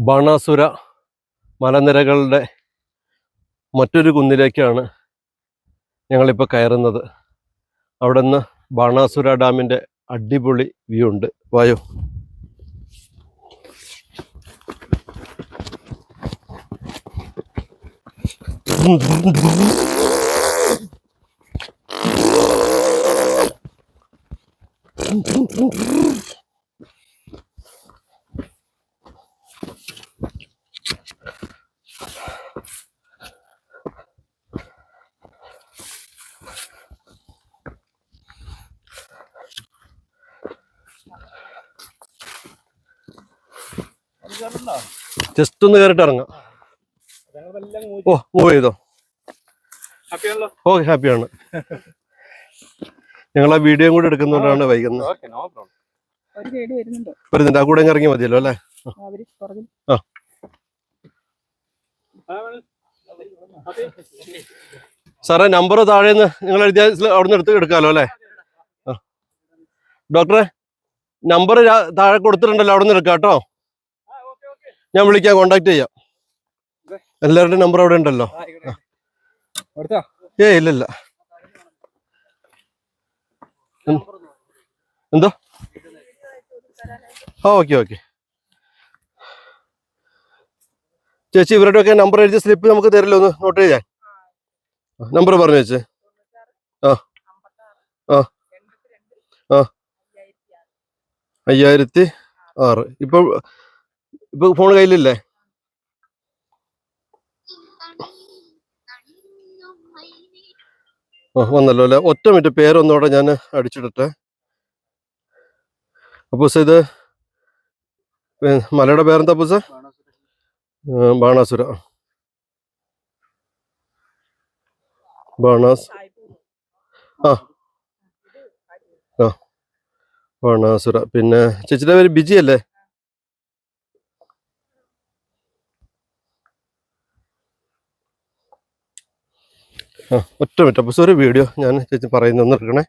ബാണാസുര മലനിരകളുടെ മറ്റൊരു കുന്നിലേക്കാണ് ഞങ്ങളിപ്പോൾ കയറുന്നത്. അവിടെ നിന്ന് ബാണാസുര ഡാമിൻ്റെ അടിപൊളി വ്യൂ ഉണ്ട്. വായോ. ജസ്റ്റ് ഒന്ന് കയറിട്ട് ഇറങ്ങാം. ഓ, മൂവ് ചെയ്തോ. ഓക്കെ, ഹാപ്പിയാണ്. ഞങ്ങൾ ആ വീഡിയോ കൂടെ എടുക്കുന്നതുകൊണ്ടാണ് വൈകുന്നത്. വരുന്നുണ്ട്, ആ കൂടെ ഇറങ്ങി മതിയല്ലോ അല്ലേ? ആ, സാറേ നമ്പർ താഴേന്ന് നിങ്ങൾ എഴുതിയ അവിടെ നിന്ന് എടുത്ത് എടുക്കാമല്ലോ അല്ലേ? ഡോക്ടറെ നമ്പർ താഴെ കൊടുത്തിട്ടുണ്ടല്ലോ, അവിടെ നിന്ന് എടുക്കാം കേട്ടോ. ഞാൻ വിളിക്കാം, കോണ്ടാക്ട് ചെയ്യാം. എല്ലാവരുടെയും നമ്പർ അവിടെ ഉണ്ടല്ലോ. ഇല്ലില്ല. എന്തോ? ആ, ഓക്കെ. ചേച്ചി ഇവരുടെയൊക്കെ നമ്പർ എഴുതിയ സ്ലിപ്പ് നമുക്ക് തരില്ല, ഒന്ന് നോട്ട് ചെയ്യാൻ. നമ്പർ പറഞ്ഞു വെച്ചേ. ആ 5006. ഇപ്പൊ ഫോൺ കയ്യിലില്ലേ? വന്നല്ലോ അല്ലേ? ഒറ്റ മിനിറ്റ്, പേരൊന്നോടെ ഞാൻ അടിച്ചിടട്ടെ. അപ്പൂസ്, ഇത് മലയുടെ പേരെന്താ അപ്പൂസ്? ബാണാസുര. ബാണാസുര. പിന്നെ ചേച്ചിയുടെ പേര് ബിജി അല്ലേ? ഒറ്റ മിനിറ്റ് അപ്പൂസ്, ഒരു വീഡിയോ ഞാൻ ചേച്ചി പറയുന്നൊന്ന് എടുക്കണേ.